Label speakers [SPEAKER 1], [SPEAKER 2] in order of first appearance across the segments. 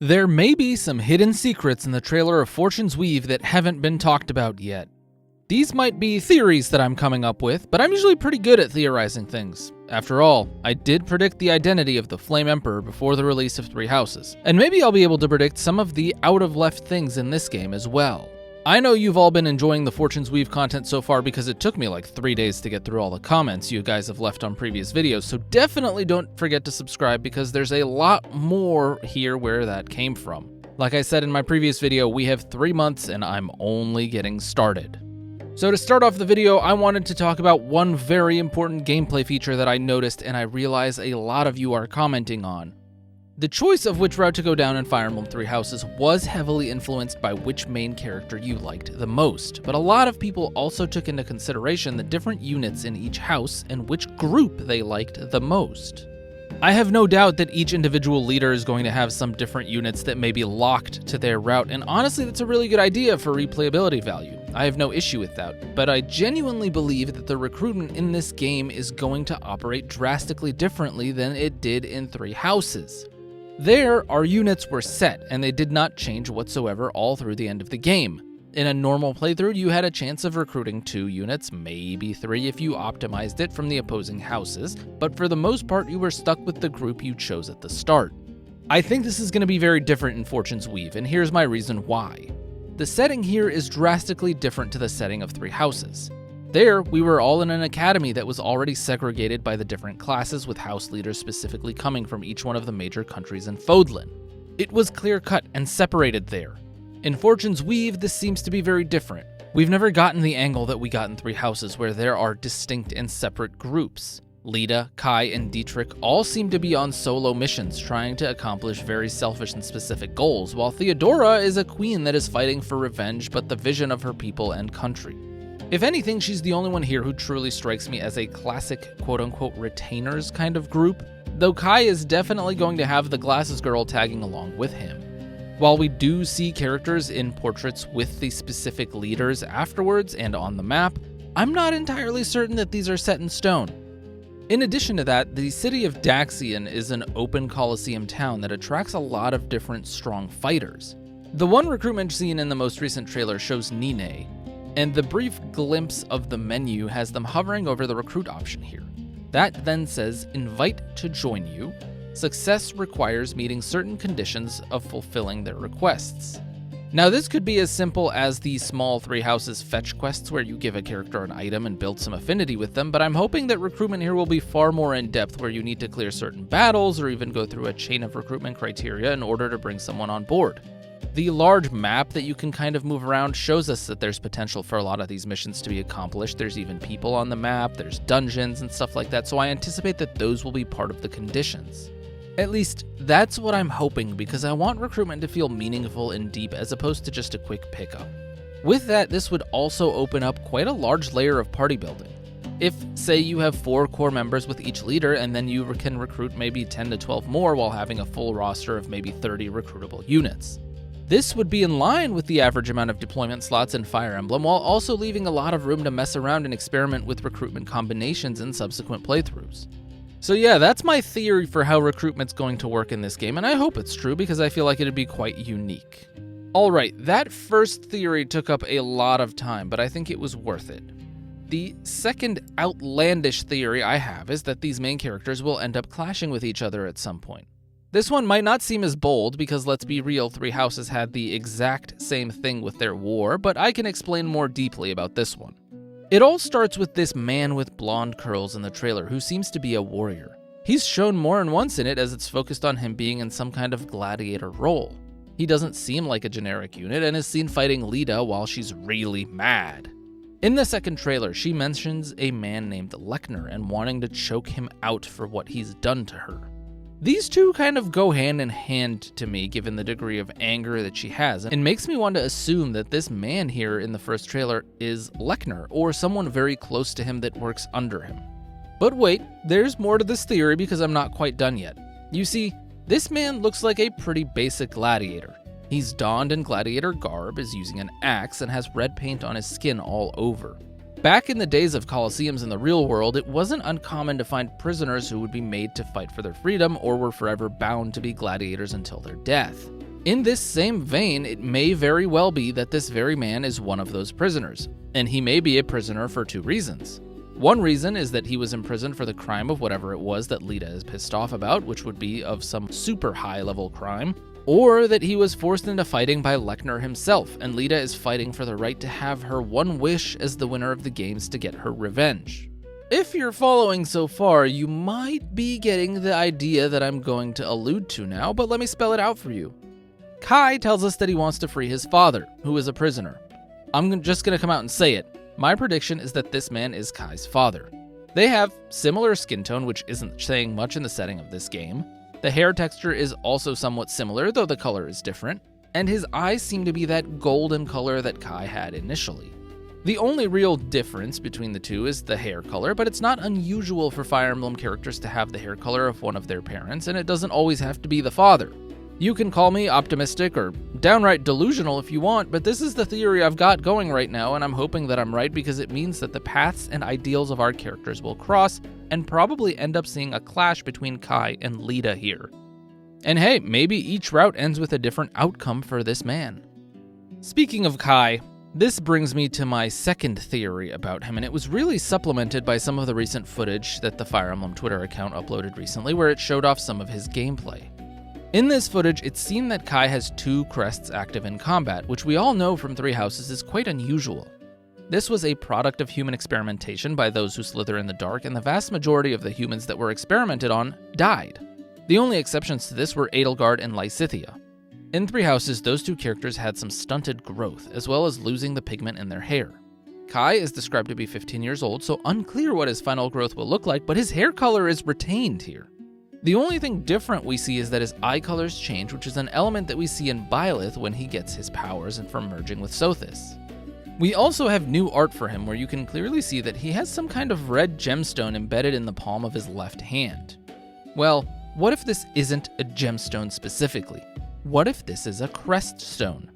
[SPEAKER 1] There may be some hidden secrets in the trailer of Fortune's Weave that haven't been talked about yet. These might be theories that I'm coming up with, but I'm usually pretty good at theorizing things. After all, I did predict the identity of the Flame Emperor before the release of Three Houses, and maybe I'll be able to predict some of the out-of-left things in this game as well. I know you've all been enjoying the Fortune's Weave content so far because it took me like 3 days to get through all the comments you guys have left on previous videos, so definitely don't forget to subscribe because there's a lot more here where that came from. Like I said in my previous video, we have 3 months and I'm only getting started. So to start off the video, I wanted to talk about one very important gameplay feature that I noticed and I realize a lot of you are commenting on. The choice of which route to go down in Fire Emblem Three Houses was heavily influenced by which main character you liked the most, but a lot of people also took into consideration the different units in each house and which group they liked the most. I have no doubt that each individual leader is going to have some different units that may be locked to their route, and honestly that's a really good idea for replayability value. I have no issue with that, but I genuinely believe that the recruitment in this game is going to operate drastically differently than it did in Three Houses. There, our units were set, and they did not change whatsoever all through the end of the game. In a normal playthrough, you had a chance of recruiting 2 units, maybe 3 if you optimized it from the opposing houses, but for the most part you were stuck with the group you chose at the start. I think this is going to be very different in Fortune's Weave, and here's my reason why. The setting here is drastically different to the setting of Three Houses. There, we were all in an academy that was already segregated by the different classes, with house leaders specifically coming from each one of the major countries in Fodlan. It was clear-cut and separated there. In Fortune's Weave, this seems to be very different. We've never gotten the angle that we got in Three Houses, where there are distinct and separate groups. Lita, Kai, and Dietrich all seem to be on solo missions, trying to accomplish very selfish and specific goals, while Theodora is a queen that is fighting for revenge but the vision of her people and country. If anything, she's the only one here who truly strikes me as a classic quote-unquote retainers kind of group, though Kai is definitely going to have the glasses girl tagging along with him. While we do see characters in portraits with the specific leaders afterwards and on the map, I'm not entirely certain that these are set in stone. In addition to that, the city of Daxian is an open Colosseum town that attracts a lot of different strong fighters. The one recruitment scene in the most recent trailer shows Nine, and the brief glimpse of the menu has them hovering over the recruit option here. That then says, invite to join you. Success requires meeting certain conditions of fulfilling their requests. Now this could be as simple as the small Three Houses fetch quests where you give a character an item and build some affinity with them, but I'm hoping that recruitment here will be far more in-depth, where you need to clear certain battles or even go through a chain of recruitment criteria in order to bring someone on board. The large map that you can kind of move around shows us that there's potential for a lot of these missions to be accomplished. There's even people on the map, there's dungeons and stuff like that, so I anticipate that those will be part of the conditions. At least, that's what I'm hoping, because I want recruitment to feel meaningful and deep as opposed to just a quick pickup. With that, this would also open up quite a large layer of party building. If, say, you have 4 core members with each leader, and then you can recruit maybe 10 to 12 more while having a full roster of maybe 30 recruitable units. This would be in line with the average amount of deployment slots in Fire Emblem, while also leaving a lot of room to mess around and experiment with recruitment combinations in subsequent playthroughs. So yeah, that's my theory for how recruitment's going to work in this game, and I hope it's true because I feel like it'd be quite unique. Alright, that first theory took up a lot of time, but I think it was worth it. The second outlandish theory I have is that these main characters will end up clashing with each other at some point. This one might not seem as bold because, let's be real, Three Houses had the exact same thing with their war, but I can explain more deeply about this one. It all starts with this man with blonde curls in the trailer who seems to be a warrior. He's shown more than once in it as it's focused on him being in some kind of gladiator role. He doesn't seem like a generic unit and is seen fighting Lita while she's really mad. In the second trailer, she mentions a man named Lechner and wanting to choke him out for what he's done to her. These two kind of go hand in hand to me given the degree of anger that she has, and makes me want to assume that this man here in the first trailer is Lechner, or someone very close to him that works under him. But wait, there's more to this theory because I'm not quite done yet. You see, this man looks like a pretty basic gladiator. He's donned in gladiator garb, is using an axe, and has red paint on his skin all over. Back in the days of Colosseums in the real world, it wasn't uncommon to find prisoners who would be made to fight for their freedom or were forever bound to be gladiators until their death. In this same vein, it may very well be that this very man is one of those prisoners, and he may be a prisoner for 2 reasons. One reason is that he was imprisoned for the crime of whatever it was that Lita is pissed off about, which would be of some super high-level crime, or that he was forced into fighting by Lechner himself, and Lita is fighting for the right to have her one wish as the winner of the games to get her revenge. If you're following so far, you might be getting the idea that I'm going to allude to now, but let me spell it out for you. Kai tells us that he wants to free his father, who is a prisoner. I'm just going to come out and say it. My prediction is that this man is Kai's father. They have similar skin tone, which isn't saying much in the setting of this game. The hair texture is also somewhat similar, though the color is different, and his eyes seem to be that golden color that Kai had initially. The only real difference between the two is the hair color, but it's not unusual for Fire Emblem characters to have the hair color of one of their parents, and it doesn't always have to be the father. You can call me optimistic or downright delusional if you want, but this is the theory I've got going right now, and I'm hoping that I'm right because it means that the paths and ideals of our characters will cross and probably end up seeing a clash between Kai and Lita here. And hey, maybe each route ends with a different outcome for this man. Speaking of Kai, this brings me to my second theory about him, and it was really supplemented by some of the recent footage that the Fire Emblem Twitter account uploaded recently where it showed off some of his gameplay. In this footage, it's seen that Kai has 2 crests active in combat, which we all know from 3 Houses is quite unusual. This was a product of human experimentation by those who slither in the dark, and the vast majority of the humans that were experimented on died. The only exceptions to this were Edelgard and Lysithea. In 3 Houses, those 2 characters had some stunted growth, as well as losing the pigment in their hair. Kai is described to be 15 years old, so unclear what his final growth will look like, but his hair color is retained here. The only thing different we see is that his eye colors change, which is an element that we see in Byleth when he gets his powers and from merging with Sothis. We also have new art for him where you can clearly see that he has some kind of red gemstone embedded in the palm of his left hand. Well, what if this isn't a gemstone specifically? What if this is a crest stone?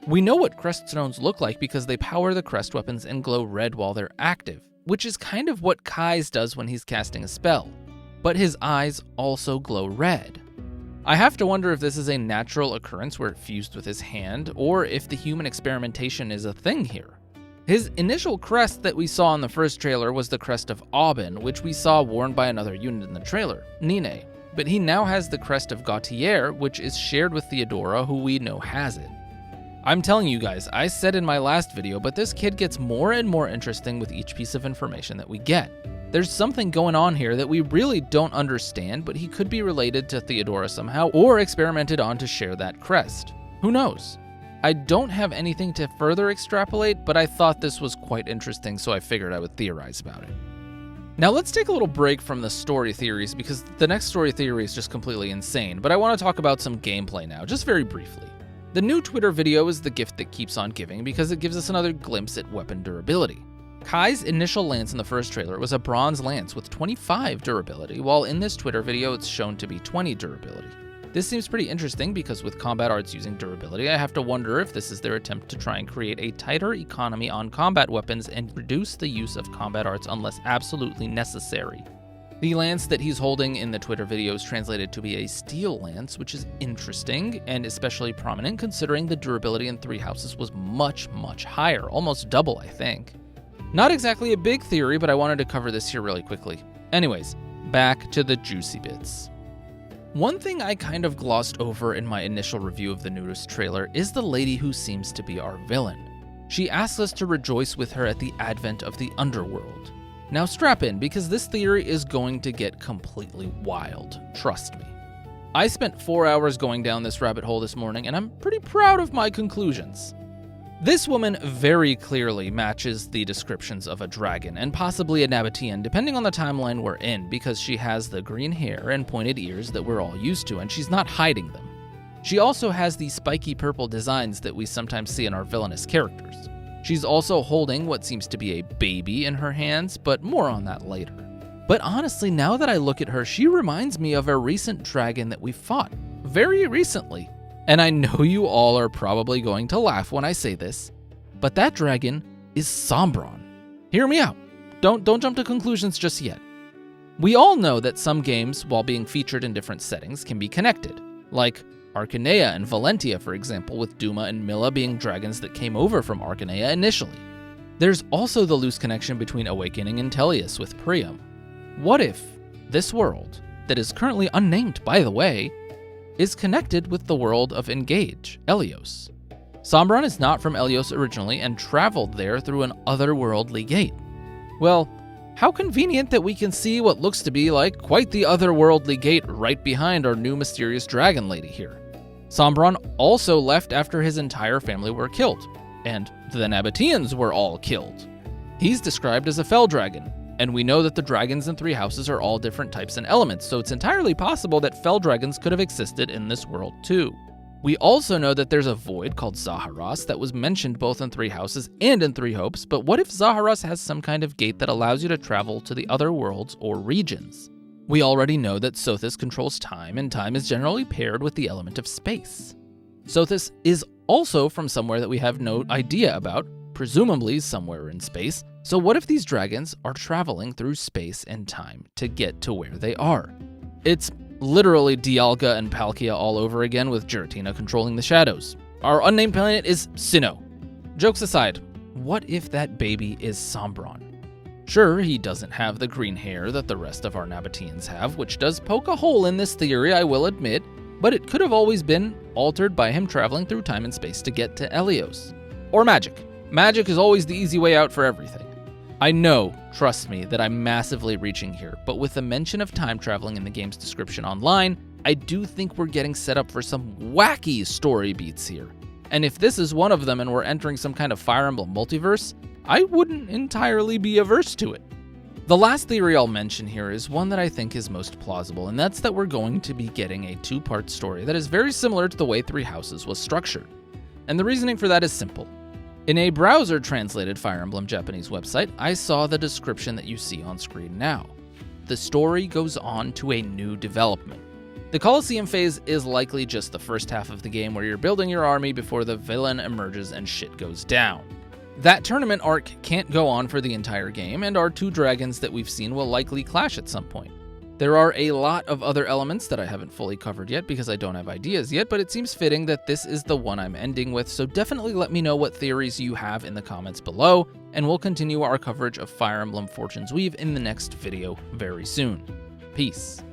[SPEAKER 1] We know what crest stones look like because they power the crest weapons and glow red while they're active, which is kind of what Kai's does when he's casting a spell. But his eyes also glow red. I have to wonder if this is a natural occurrence where it fused with his hand, or if the human experimentation is a thing here. His initial crest that we saw in the first trailer was the crest of Aubin, which we saw worn by another unit in the trailer, Nine. But he now has the crest of Gautier, which is shared with Theodora, who we know has it. I'm telling you guys, I said in my last video, but this kid gets more and more interesting with each piece of information that we get. There's something going on here that we really don't understand, but he could be related to Theodora somehow, or experimented on to share that crest. Who knows? I don't have anything to further extrapolate, but I thought this was quite interesting, so I figured I would theorize about it. Now let's take a little break from the story theories, because the next story theory is just completely insane, but I want to talk about some gameplay now, just very briefly. The new Twitter video is the gift that keeps on giving because it gives us another glimpse at weapon durability. Kai's initial lance in the first trailer was a bronze lance with 25 durability, while in this Twitter video it's shown to be 20 durability. This seems pretty interesting because with combat arts using durability, I have to wonder if this is their attempt to try and create a tighter economy on combat weapons and reduce the use of combat arts unless absolutely necessary. The lance that he's holding in the Twitter video is translated to be a steel lance, which is interesting and especially prominent considering the durability in 3 Houses was much, much higher, almost double, I think. Not exactly a big theory, but I wanted to cover this here really quickly. Anyways, back to the juicy bits. One thing I kind of glossed over in my initial review of the newest trailer is the lady who seems to be our villain. She asks us to rejoice with her at the advent of the underworld. Now strap in, because this theory is going to get completely wild, trust me. I spent 4 hours going down this rabbit hole this morning, and I'm pretty proud of my conclusions. This woman very clearly matches the descriptions of a dragon, and possibly a Nabatean, depending on the timeline we're in, because she has the green hair and pointed ears that we're all used to, and she's not hiding them. She also has the spiky purple designs that we sometimes see in our villainous characters. She's also holding what seems to be a baby in her hands, but more on that later. But honestly, now that I look at her, she reminds me of a recent dragon that we fought very recently. And I know you all are probably going to laugh when I say this, but that dragon is Sombron. Hear me out. Don't jump to conclusions just yet. We all know that some games, while being featured in different settings, can be connected, like Arcanea and Valentia, for example, with Duma and Milla being dragons that came over from Arcanea initially. There's also the loose connection between Awakening and Tellius with Priam. What if this world, that is currently unnamed by the way, is connected with the world of Engage, Elyos? Sombron is not from Elyos originally and traveled there through an otherworldly gate. Well, how convenient that we can see what looks to be like quite the otherworldly gate right behind our new mysterious dragon lady here. Sombron also left after his entire family were killed, and the Nabateans were all killed. He's described as a fell dragon, and we know that the dragons in Three Houses are all different types and elements, so it's entirely possible that fell dragons could have existed in this world too. We also know that there's a void called Zaharas that was mentioned both in Three Houses and in Three Hopes, but what if Zaharas has some kind of gate that allows you to travel to the other worlds or regions? We already know that Sothis controls time, and time is generally paired with the element of space. Sothis is also from somewhere that we have no idea about, presumably somewhere in space, so what if these dragons are traveling through space and time to get to where they are? It's literally Dialga and Palkia all over again with Giratina controlling the shadows. Our unnamed planet is Sinnoh. Jokes aside, what if that baby is Sombron? Sure, he doesn't have the green hair that the rest of our Nabateans have, which does poke a hole in this theory, I will admit, but it could have always been altered by him traveling through time and space to get to Elyos. Or magic. Magic is always the easy way out for everything. I know, trust me, that I'm massively reaching here, but with the mention of time traveling in the game's description online, I do think we're getting set up for some wacky story beats here. And if this is one of them and we're entering some kind of Fire Emblem multiverse, I wouldn't entirely be averse to it. The last theory I'll mention here is one that I think is most plausible, and that's that we're going to be getting a two-part story that is very similar to the way Three Houses was structured. And the reasoning for that is simple. In a browser-translated Fire Emblem Japanese website, I saw the description that you see on screen now. The story goes on to a new development. The Colosseum phase is likely just the first half of the game where you're building your army before the villain emerges and shit goes down. That tournament arc can't go on for the entire game, and our two dragons that we've seen will likely clash at some point. There are a lot of other elements that I haven't fully covered yet because I don't have ideas yet, but it seems fitting that this is the one I'm ending with, so definitely let me know what theories you have in the comments below, and we'll continue our coverage of Fire Emblem Fortune's Weave in the next video very soon. Peace.